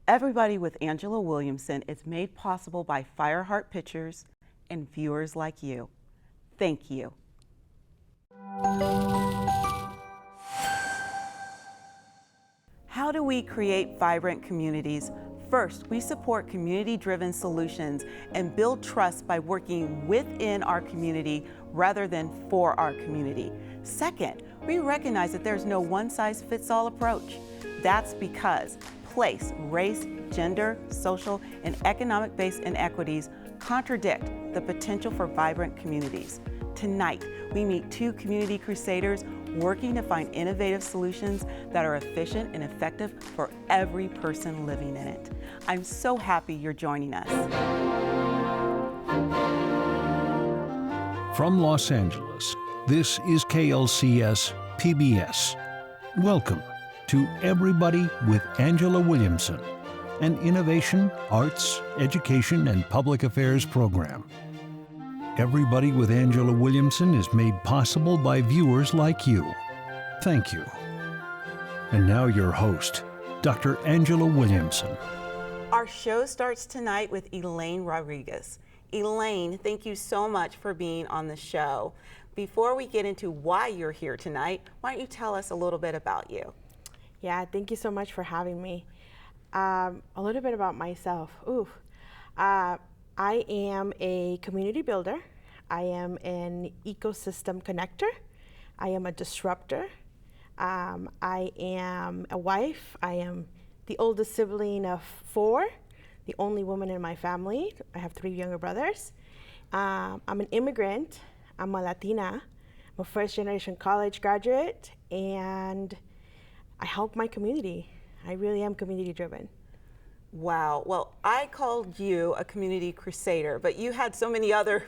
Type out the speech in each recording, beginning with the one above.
Everybody with Angela Williamson is made possible by Fireheart Pictures and viewers like you. Thank you. How do we create vibrant communities? First, we support community-driven solutions and build trust by working within our community rather than for our community. Second, we recognize that there's no one-size-fits-all approach. That's because place, race, gender, social, and economic-based inequities contradict the potential for vibrant communities. Tonight, we meet two community crusaders working to find innovative solutions that are efficient and effective for every person living in it. I'm so happy you're joining us. From Los Angeles, this is KLCS PBS. Welcome to Everybody with Angela Williamson, an innovation, arts, education, and public affairs program. Everybody with Angela Williamson is made possible by viewers like you. Thank you. And now your host, Dr. Angela Williamson. Our show starts tonight with Elaine Rodriguez. Elaine, thank you so much for being on the show. Before we get into why you're here tonight, why don't you tell us a little bit about you? Yeah, thank you so much for having me. A little bit about myself. I am a community builder. I am an ecosystem connector. I am a disruptor. I am a wife. I am the oldest sibling of 4, the only woman in my family. I have 3 younger brothers. I'm an immigrant. I'm a Latina. I'm a first-generation college graduate, and I help my community. I really am community-driven. Wow. Well, I called you a community crusader, but you had so many other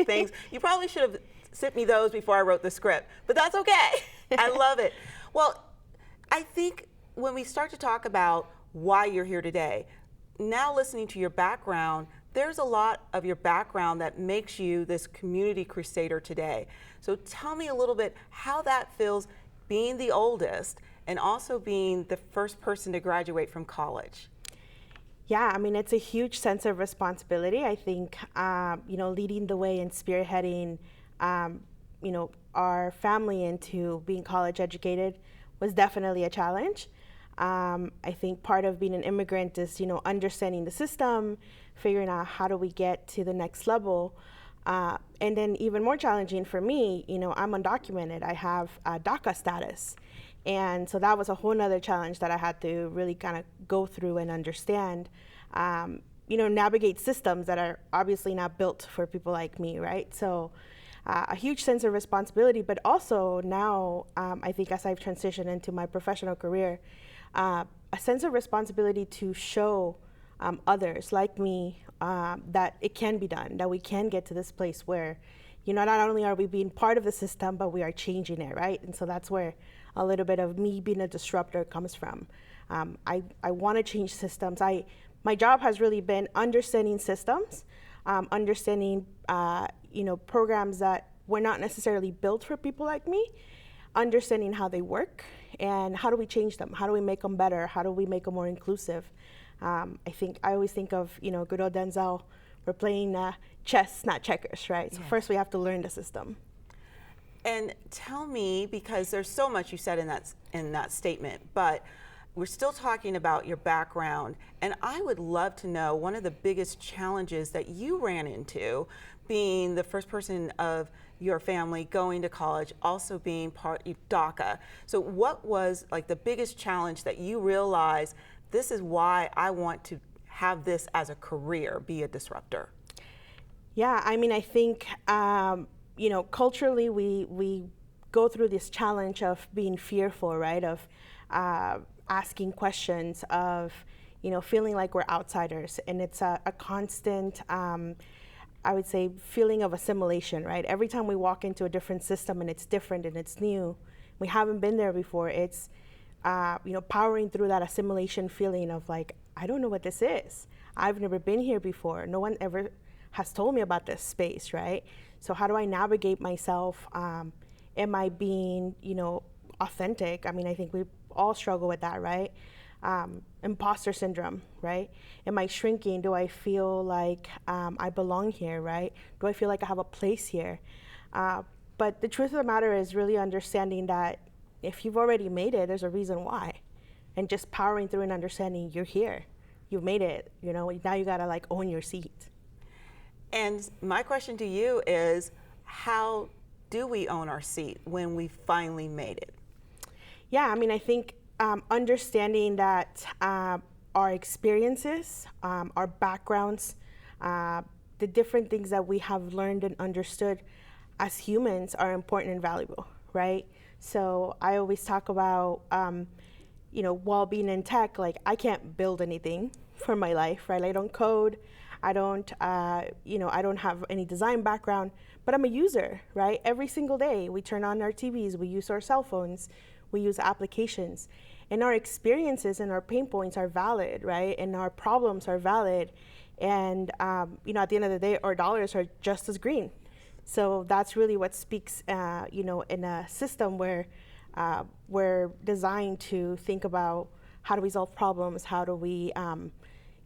things. You probably should have sent me those before I wrote the script, but that's okay. I love it. Well, I think when we start to talk about why you're here today, now listening to your background, there's a lot of your background that makes you this community crusader today. So tell me a little bit how that feels being the oldest and also being the first person to graduate from college. Yeah, I mean, it's a huge sense of responsibility. I think, leading the way and spearheading, our family into being college educated was definitely a challenge. I think part of being an immigrant is, understanding the system, figuring out how do we get to the next level. And then even more challenging for me, I'm undocumented. I have DACA status. And so that was a whole nother challenge that I had to really kind of go through and understand, navigate systems that are obviously not built for people like me, right? So a huge sense of responsibility, but also now, I think as I've transitioned into my professional career, a sense of responsibility to show others like me that it can be done, that we can get to this place where, not only are we being part of the system, but we are changing it, right? And so that's where a little bit of me being a disruptor comes from. I want to change systems. My job has really been understanding systems, understanding programs that were not necessarily built for people like me, understanding how they work, and how do we change them? How do we make them better? How do we make them more inclusive? I always think of good old Denzel. We're playing chess, not checkers, right? So first we have to learn the system. And tell me, because there's so much you said in that statement, but we're still talking about your background, and I would love to know one of the biggest challenges that you ran into being the first person of your family going to college, also being part of DACA. So what was like the biggest challenge that you realized, this is why I want to have this as a career, be a disruptor? Yeah, I mean, I think, culturally we go through this challenge of being fearful, right? Of asking questions, of, feeling like we're outsiders. And it's a constant, I would say, feeling of assimilation, right? Every time we walk into a different system and it's different and it's new, we haven't been there before, it's, powering through that assimilation feeling of like, I don't know what this is. I've never been here before. No one ever has told me about this space, right? So how do I navigate myself? Am I being, authentic? I mean, I think we all struggle with that, right? imposter syndrome, right? Am I shrinking? Do I feel like I belong here, right? Do I feel like I have a place here? But the truth of the matter is really understanding that if you've already made it, there's a reason why. And just powering through and understanding you're here. You've made it, you know, now you gotta like own your seat. And my question to you is, how do we own our seat when we finally made it? Yeah, I mean, I think understanding that our experiences, our backgrounds, the different things that we have learned and understood as humans are important and valuable, right? So I always talk about, you know, while being in tech, like I can't build anything for my life, right? I don't code, I don't, you know, I don't have any design background, but I'm a user, right? Every single day we turn on our TVs, we use our cell phones, we use applications, and our experiences and our pain points are valid, right? And our problems are valid, and you know, at the end of the day, our dollars are just as green. So that's really what speaks, you know, in a system where we're designed to think about how do we solve problems, how do we,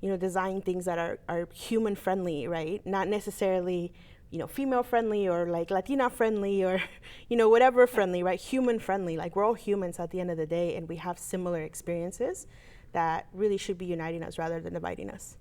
you know, design things that are human friendly, right? Not necessarily, you know, female friendly or like Latina friendly or, you know, whatever friendly, right? Human friendly, like we're all humans at the end of the day, and we have similar experiences that really should be uniting us rather than dividing us.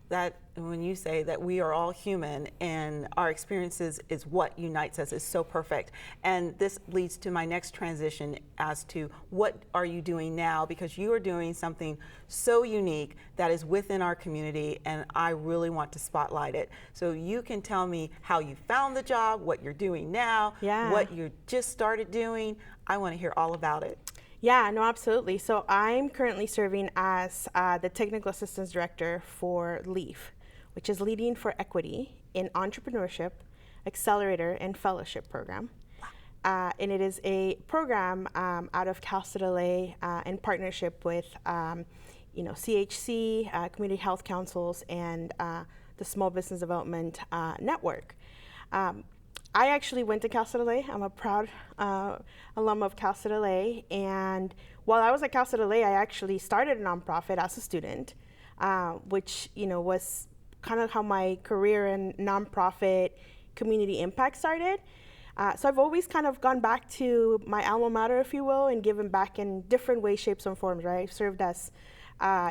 That when you say that we are all human and our experiences is what unites us is so perfect. And this leads to my next transition as to what are you doing now, because you are doing something so unique that is within our community, and I really want to spotlight it. So you can tell me how you found the job, what you're doing now, what you just started doing. I want to hear all about it. Yeah, no, absolutely. So I'm currently serving as the Technical Assistance Director for LEAF, which is Leading for Equity in Entrepreneurship, Accelerator, and Fellowship Program. And it is a program out of Cal State LA in partnership with you know, CHC, Community Health Councils, and the Small Business Development Network. I actually went to Cal State LA. I'm a proud alum of Cal State LA. And while I was at Cal State LA, I actually started a nonprofit as a student, which, you know, was kind of how my career in nonprofit community impact started. So I've always kind of gone back to my alma mater, if you will, and given back in different ways, shapes, and forms, right? I've served as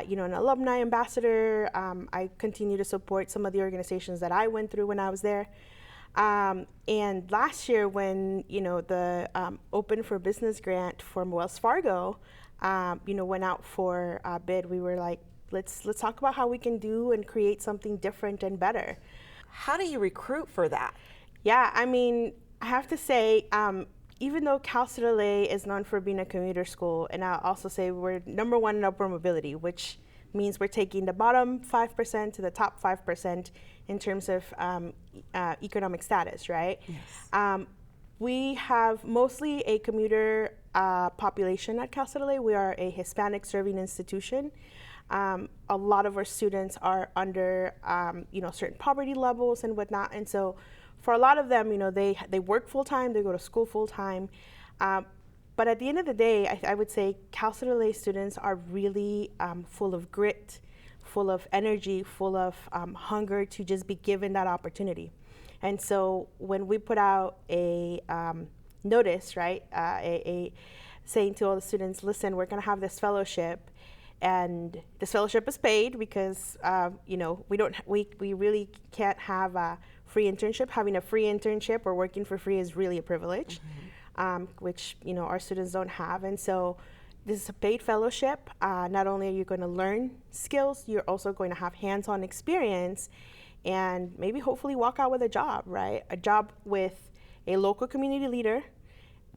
you know, an alumni ambassador. I continue to support some of the organizations that I went through when I was there. And last year when, you know, the Open for Business grant from Wells Fargo, you know, went out for a bid, we were like, let's talk about how we can do and create something different and better. How do you recruit for that? Yeah, I mean, I have to say, even though Cal State LA is known for being a commuter school, and I'll also say we're #1 in upward mobility, which means we're taking the bottom 5% to the top 5% in terms of economic status, right? Yes. We have mostly a commuter population at Cal State LA. We are a Hispanic serving institution. A lot of our students are under, you know, certain poverty levels and whatnot, and so for a lot of them, you know, they work full time, they go to school full time. But at the end of the day, I would say Cal State LA students are really full of grit, full of energy, full of hunger to just be given that opportunity. And so when we put out a notice, right, saying to all the students, listen, we're going to have this fellowship, and this fellowship is paid because you know, we really can't have a free internship. Having a free internship or working for free is really a privilege. Mm-hmm. Which, you know, our students don't have. And so this is a paid fellowship. Not only are you going to learn skills, you're also going to have hands-on experience and maybe hopefully walk out with a job, right? A job with a local community leader,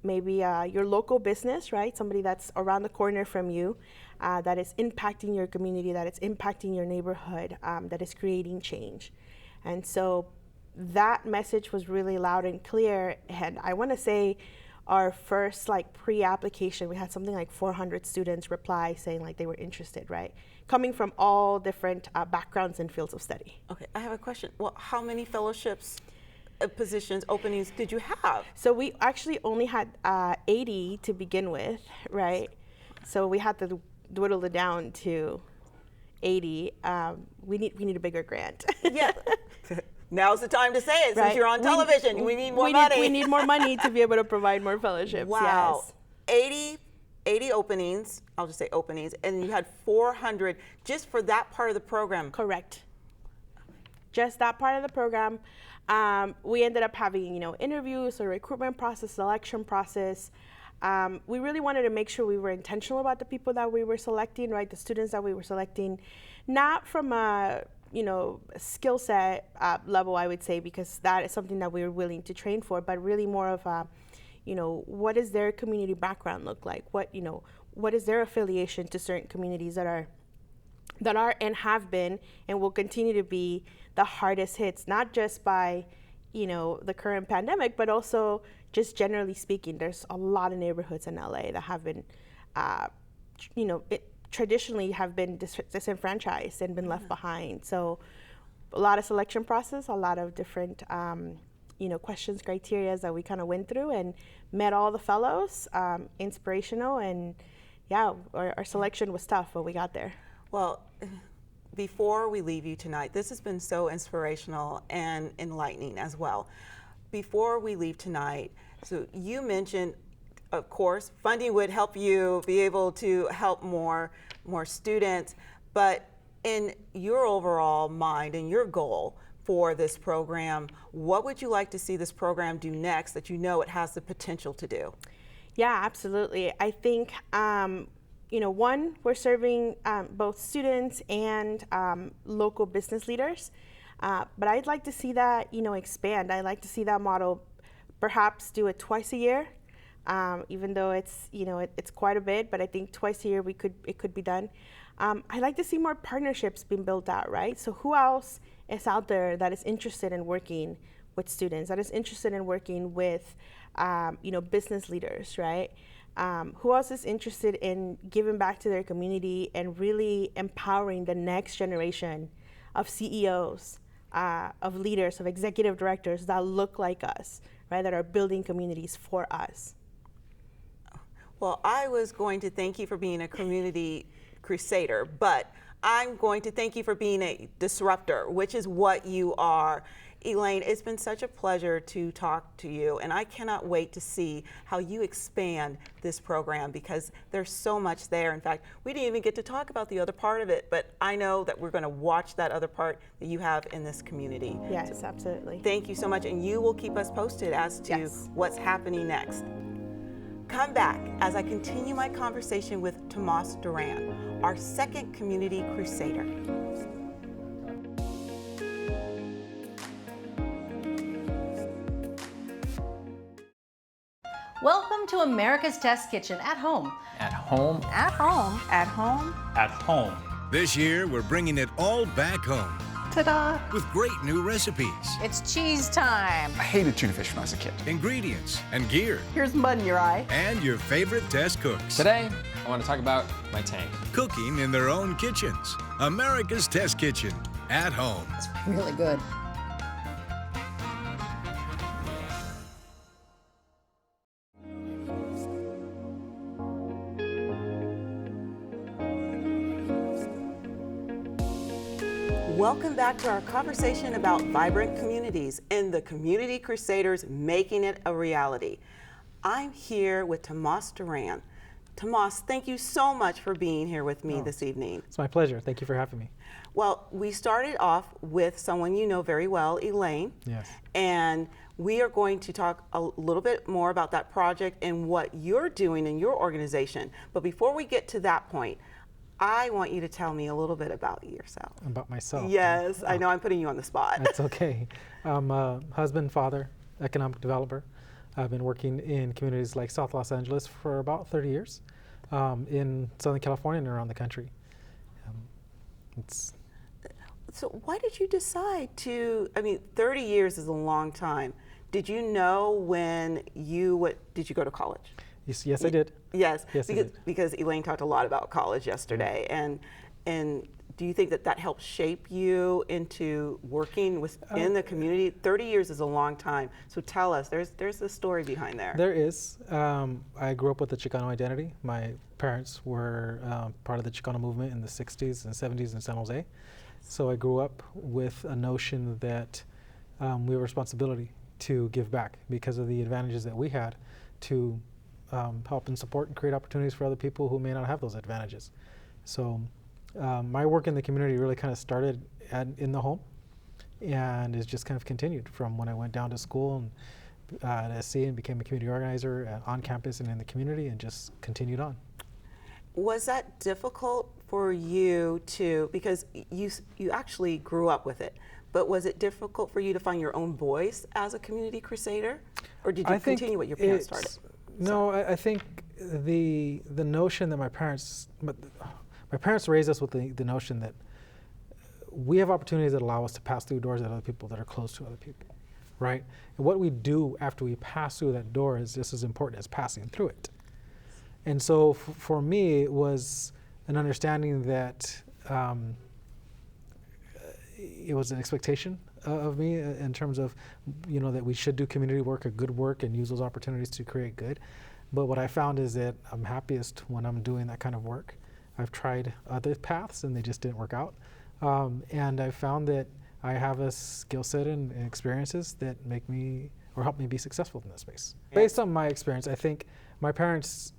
maybe your local business, right? Somebody that's around the corner from you, that is impacting your community, that is impacting your neighborhood, that is creating change. And so that message was really loud and clear. And I want to say our first like pre-application, we had something like 400 students reply saying like they were interested, right? Coming from all different backgrounds and fields of study. Okay, I have a question. Well, how many fellowships, positions, openings did you have? So we actually only had 80 to begin with, right? So we had to dwindled it down to 80. We need a bigger grant. Yeah. Now's the time to say it, Right. since you're on television. We need more money. We need more money to be able to provide more fellowships. Wow. Yes. 80 openings, I'll just say openings, and you had 400 just for that part of the program. Correct. Just that part of the program. We ended up having, interviews, a recruitment process, selection process. We really wanted to make sure we were intentional about the people that we were selecting, right? The students that we were selecting, not from a, skill set level, I would say, because that is something that we were willing to train for, but really more of a, what does their community background look like? What is their affiliation to certain communities that are and have been and will continue to be the hardest hits, not just by, the current pandemic, but also just generally speaking. There's a lot of neighborhoods in LA that have been, traditionally have been disenfranchised and been left behind. So a lot of selection process, a lot of different, questions, criteria that we kind of went through and met all the fellows, inspirational, and yeah, our selection was tough, but we got there. Well, before we leave you tonight, this has been so inspirational and enlightening as well. Before we leave tonight, so you mentioned, of course, funding would help you be able to help more students, but in your overall mind and your goal for this program, what would you like to see this program do next that it has the potential to do? Yeah, absolutely. I think, one, we're serving both students and local business leaders, but I'd like to see that, expand. I'd like to see that model perhaps do it twice a year, even though it's, it's quite a bit, but I think twice a year it could be done. I'd like to see more partnerships being built out, right? So who else is out there that is interested in working with students, that is interested in working with, business leaders, right? Who else is interested in giving back to their community and really empowering the next generation of CEOs, of leaders, of executive directors that look like us, right? That are building communities for us. Well, I was going to thank you for being a community crusader, but I'm going to thank you for being a disruptor, which is what you are. Elaine, it's been such a pleasure to talk to you, and I cannot wait to see how you expand this program because there's so much there. In fact, we didn't even get to talk about the other part of it, but I know that we're going to watch that other part that you have in this community. Yes, so, absolutely. Thank you so much, and you will keep us posted as to what's happening next. Come back as I continue my conversation with Tomas Duran, our second community crusader. Welcome to America's Test Kitchen at home. At home. At home. At home. At home. This year, we're bringing it all back home Ta-da! with great new recipes, It's cheese time. I hated tuna fish when I was a kid. ingredients, and gear, Here's mud in your eye. and your favorite test cooks. Today, I want to talk about my tank. Cooking in their own kitchens. America's Test Kitchen, at home. It's really good. Welcome back to our conversation about vibrant communities and the Community Crusaders making it a reality. I'm here with Tomas Duran. Tomas, thank you so much for being here with me this evening. It's my pleasure. Thank you for having me. Well, we started off with someone you know very well, Elaine. Yes. And we are going to talk a little bit more about that project and what you're doing in your organization. But before we get to that point, I want you to tell me a little bit about yourself. About myself. Yes, I know I'm putting you on the spot. That's okay. I'm a husband, father, economic developer. I've been working in communities like South Los Angeles for about 30 years, in Southern California and around the country. So why did you decide to, 30 years is a long time. Did you know when did you go to college? Yes, I did. Yes, Yes, I did. because Elaine talked a lot about college yesterday, and do you think that helped shape you into working within the community? 30 years is a long time, so tell us, there's a story behind there. There is. I grew up with a Chicano identity. My parents were part of the Chicano movement in the 60s and 70s in San Jose. So I grew up with a notion that we have a responsibility to give back because of the advantages that we had to help and support and create opportunities for other people who may not have those advantages. So my work in the community really kind of started in the home, and it's just kind of continued from when I went down to school and at SC and became a community organizer on campus and in the community, and just continued on. Was that difficult for you to, because you actually grew up with it, but was it difficult for you to find your own voice as a community crusader, or did you continue what your parents started? No, I think the notion that my parents raised us with the notion that we have opportunities that allow us to pass through doors that other people that are close to other people, right? And what we do after we pass through that door is just as important as passing through it. And so for me, it was an understanding that it was an expectation of me in terms of, that we should do community work or good work and use those opportunities to create good. But what I found is that I'm happiest when I'm doing that kind of work. I've tried other paths and they just didn't work out. And I found that I have a skill set and experiences that make me or help me be successful in this space. Yeah. Based on my experience, I think my parents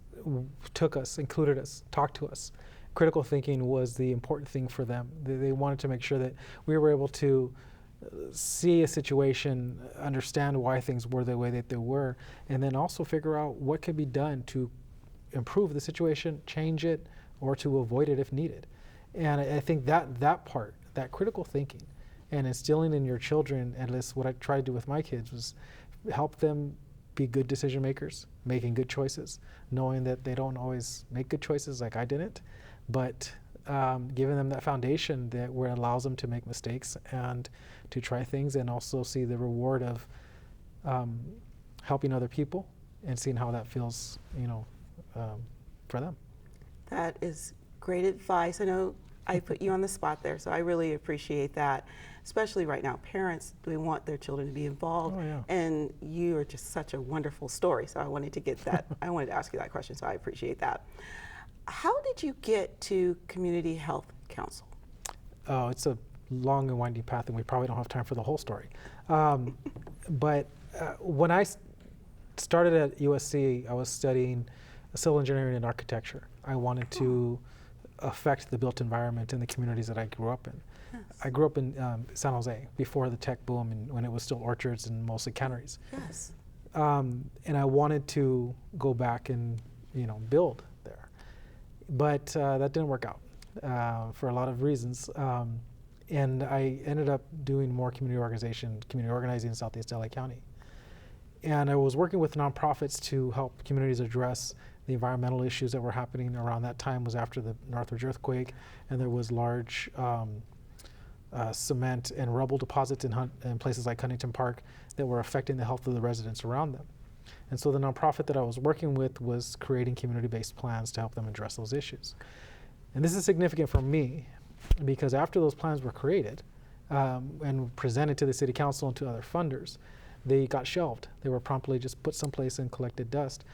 took us, included us, talked to us. Critical thinking was the important thing for them. They wanted to make sure that we were able to see a situation, understand why things were the way that they were, and then also figure out what could be done to improve the situation, change it, or to avoid it if needed. And I think that part, that critical thinking, and instilling in your children, at least what I tried to do with my kids, was help them be good decision makers, making good choices, knowing that they don't always make good choices like I didn't, but giving them that foundation where it allows them to make mistakes and to try things, and also see the reward of helping other people and seeing how that feels, for them. That is great advice. I know I put you on the spot there, so I really appreciate that. Especially right now, parents, they want their children to be involved, and you are just such a wonderful story. So I wanted to get that. I wanted to ask you that question, so I appreciate that. How did you get to Community Health Council? Oh, it's a long and winding path, and we probably don't have time for the whole story. But when I started at USC, I was studying civil engineering and architecture. I wanted to affect the built environment in the communities that I grew up in. Yes. I grew up in San Jose before the tech boom, and when it was still orchards and mostly canneries. Yes. And I wanted to go back and build there, but that didn't work out for a lot of reasons. And I ended up doing more community organizing in Southeast LA County. And I was working with nonprofits to help communities address the environmental issues that were happening around that time. Was after the Northridge earthquake, and there was large cement and rubble deposits in places like Huntington Park that were affecting the health of the residents around them. And so the nonprofit that I was working with was creating community-based plans to help them address those issues. And this is significant for me because after those plans were created and presented to the city council and to other funders, they got shelved. They were promptly just put someplace and collected dust.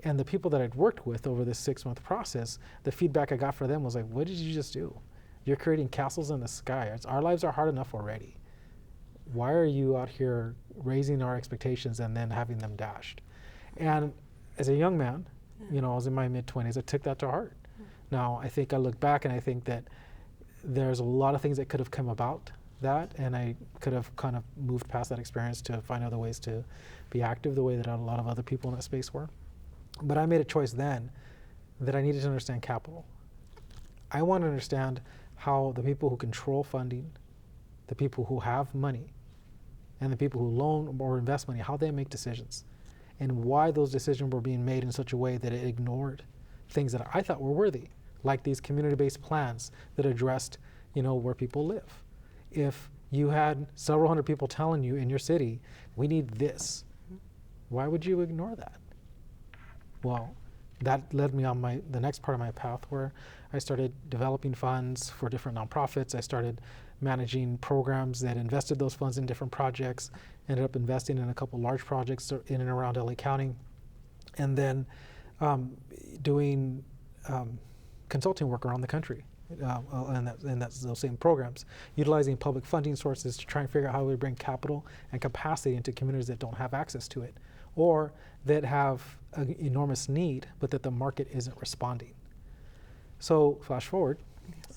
And the people that I'd worked with over this 6-month process, the feedback I got from them was like, what did you just do? You're creating castles in the sky. Our lives are hard enough already. Why are you out here raising our expectations and then having them dashed? And as a young man, I was in my mid-20s, I took that to heart. Now, I think I look back and I think that there's a lot of things that could have come about that, and I could have kind of moved past that experience to find other ways to be active the way that a lot of other people in that space were. But I made a choice then that I needed to understand capital. I want to understand how the people who control funding, the people who have money, and the people who loan or invest money, how they make decisions, and why those decisions were being made in such a way that it ignored things that I thought were worthy, like these community-based plans that addressed, where people live. If you had several hundred people telling you in your city, we need this, why would you ignore that? Well, that led me on the next part of my path, where I started developing funds for different nonprofits. I started managing programs that invested those funds in different projects, ended up investing in a couple large projects in and around LA County, and then doing consulting work around the country. And that's those same programs, utilizing public funding sources to try and figure out how we bring capital and capacity into communities that don't have access to it, or that have an enormous need, but that the market isn't responding. So flash forward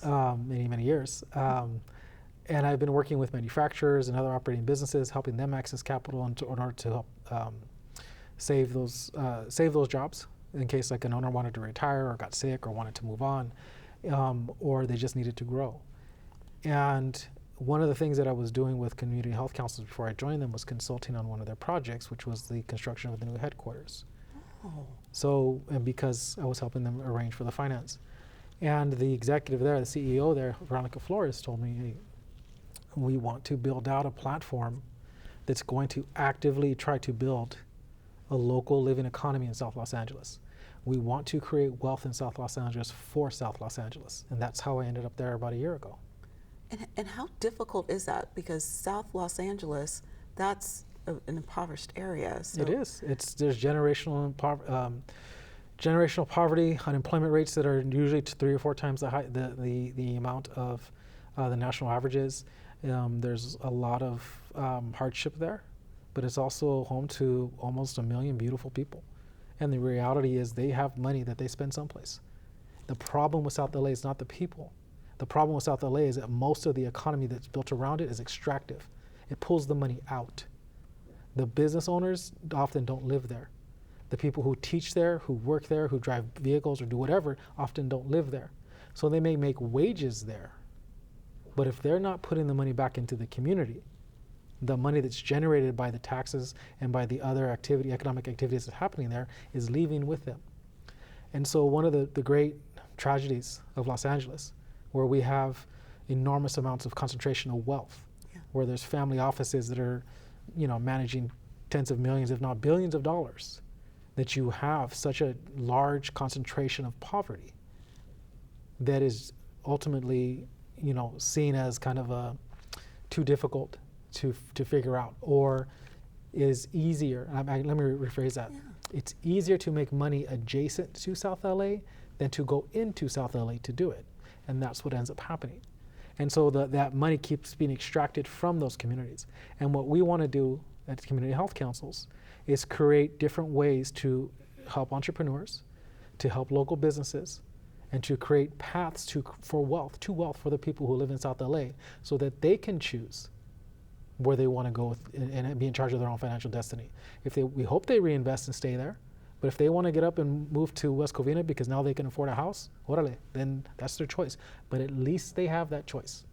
many years, and I've been working with manufacturers and other operating businesses, helping them access capital in order to help save those jobs in case like an owner wanted to retire or got sick or wanted to move on. Or they just needed to grow. And one of the things that I was doing with community health councils before I joined them was consulting on one of their projects, which was the construction of the new headquarters. Oh. So, and because I was helping them arrange for the finance. And the executive there, the CEO there, Veronica Flores, told me, hey, we want to build out a platform that's going to actively try to build a local living economy in South Los Angeles. We want to create wealth in South Los Angeles for South Los Angeles. And that's how I ended up there about a year ago. And how difficult is that? Because South Los Angeles, that's an impoverished area. So. It is. There's generational poverty, unemployment rates that are usually 3 or 4 times the amount of the national averages. There's a lot of hardship there, but it's also home to almost 1 million beautiful people. And the reality is they have money that they spend someplace. The problem with South LA is not the people. The problem with South LA is that most of the economy that's built around it is extractive. It pulls the money out. The business owners often don't live there. The people who teach there, who work there, who drive vehicles or do whatever, often don't live there. So they may make wages there, but if they're not putting the money back into the community, the money that's generated by the taxes and by the other economic activities that's happening there is leaving with them. And so one of the great tragedies of Los Angeles, where we have enormous amounts of concentration of wealth, where there's family offices that are, managing tens of millions, if not billions of dollars, that you have such a large concentration of poverty that is ultimately, seen as kind of too difficult to figure out, or is easier. Let me rephrase that. Yeah. It's easier to make money adjacent to South LA than to go into South LA to do it. And that's what ends up happening. And so that money keeps being extracted from those communities. And what we want to do at community health councils is create different ways to help entrepreneurs, to help local businesses, and to create paths to wealth for the people who live in South LA so that they can choose where they want to go and be in charge of their own financial destiny. We hope they reinvest and stay there, but if they want to get up and move to West Covina because now they can afford a house, orale, then that's their choice. But at least they have that choice,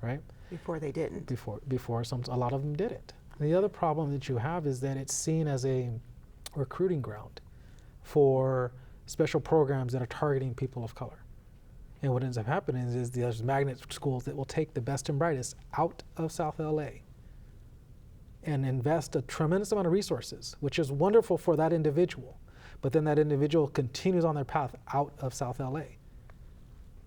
right? Before they didn't. Before a lot of them didn't. And the other problem that you have is that it's seen as a recruiting ground for special programs that are targeting people of color. And what ends up happening is there's magnet schools that will take the best and brightest out of South LA and invest a tremendous amount of resources, which is wonderful for that individual. But then that individual continues on their path out of South LA.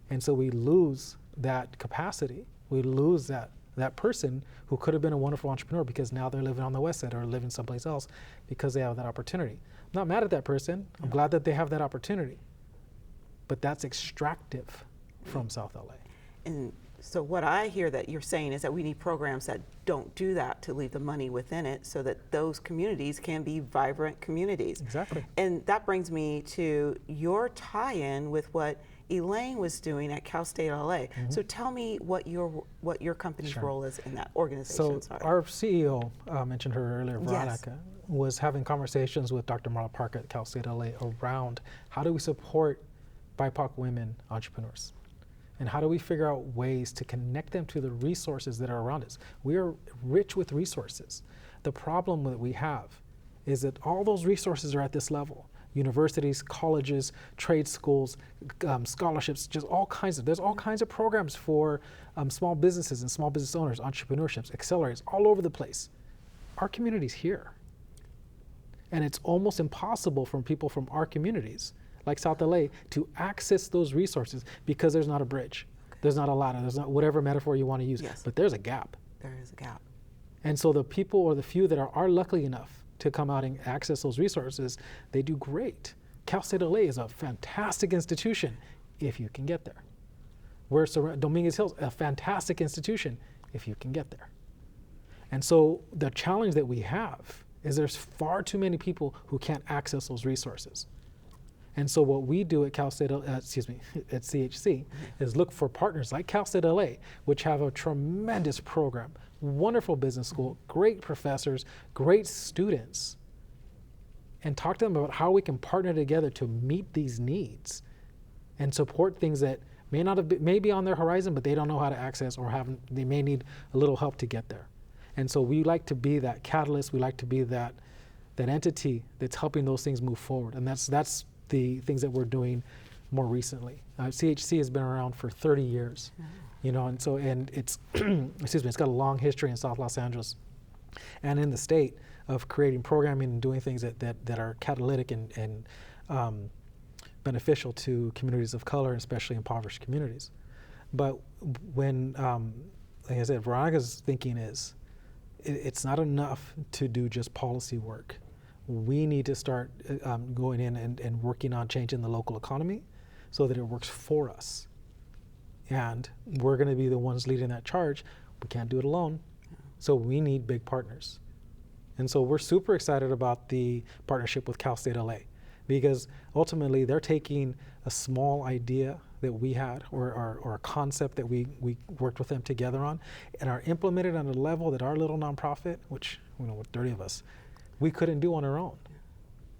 And so we lose that capacity. We lose that person who could have been a wonderful entrepreneur because now they're living on the West Side or living someplace else because they have that opportunity. I'm not mad at that person. I'm glad that they have that opportunity. But that's extractive from South LA. And so what I hear that you're saying is that we need programs that don't do that, to leave the money within it so that those communities can be vibrant communities. Exactly. And that brings me to your tie-in with what Elaine was doing at Cal State LA. Mm-hmm. So tell me what your company's role is in that organization. So our CEO, mentioned her earlier, Veronica, was having conversations with Dr. Marla Parker at Cal State LA around how do we support BIPOC women entrepreneurs? And how do we figure out ways to connect them to the resources that are around us? We are rich with resources. The problem that we have is that all those resources are at this level. Universities, colleges, trade schools, scholarships, there's all kinds of programs for small businesses and small business owners, entrepreneurships, accelerators, all over the place. Our community's here. And it's almost impossible for people from our communities like South LA to access those resources because there's not a bridge. Okay. There's not a ladder. There's not whatever metaphor you want to use. Yes. But there's a gap. There is a gap. And so the people or the few that are lucky enough to come out and access those resources, they do great. Cal State LA is a fantastic institution if you can get there. Whereas Dominguez Hills, a fantastic institution if you can get there. And so the challenge that we have is there's far too many people who can't access those resources. And so what we do at at CHC is look for partners like Cal State LA, which have a tremendous program, wonderful business school, great professors, great students, and talk to them about how we can partner together to meet these needs and support things that may be on their horizon, but they don't know how to access or they may need a little help to get there. And so we like to be that catalyst. We like to be that entity that's helping those things move forward. And that's the things that we're doing more recently. CHC has been around for 30 years, and it's it's got a long history in South Los Angeles and in the state of creating programming and doing things that are catalytic and beneficial to communities of color, especially impoverished communities. But when, like I said, Veronica's thinking is, it's not enough to do just policy work. We need to start going in and working on changing the local economy so that it works for us. And we're going to be the ones leading that charge. We can't do it alone. So we need big partners. And so we're super excited about the partnership with Cal State LA, because ultimately they're taking a small idea that we had or a concept that we worked with them together on and are implemented on a level that our little nonprofit, which with 30 of us, we couldn't do on our own.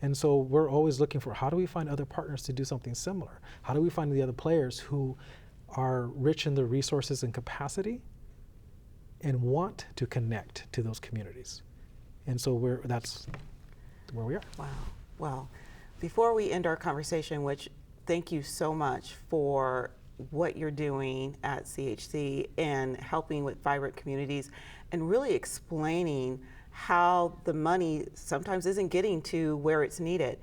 And so we're always looking for, how do we find other partners to do something similar? How do we find the other players who are rich in the resources and capacity and want to connect to those communities? And so that's where we are. Wow. Well, before we end our conversation, which thank you so much for what you're doing at CHC and helping with vibrant communities and really explaining how the money sometimes isn't getting to where it's needed.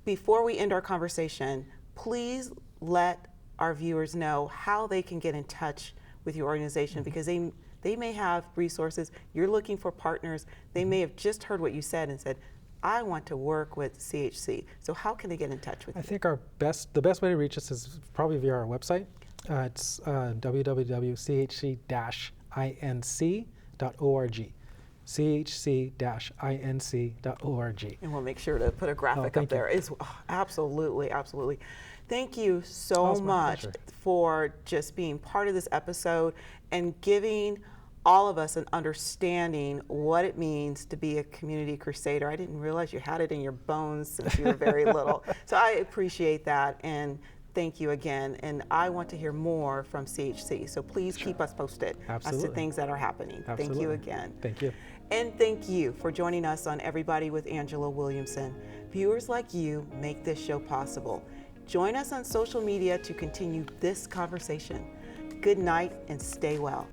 Before we end our conversation, please let our viewers know how they can get in touch with your organization, because they may have resources. You're looking for partners. They may have just heard what you said and said, I want to work with CHC. So how can they get in touch with you? I think the best way to reach us is probably via our website. It's www.chc-inc.org. chc-inc.org. And we'll make sure to put a graphic up there. Absolutely, absolutely. Thank you so much for just being part of this episode and giving all of us an understanding what it means to be a community crusader. I didn't realize you had it in your bones since you were very little. So I appreciate that, and thank you again. And I want to hear more from CHC, so please keep us posted as to things that are happening. Absolutely. Thank you again. Thank you. And thank you for joining us on Everybody with Angela Williamson. Viewers like you make this show possible. Join us on social media to continue this conversation. Good night and stay well.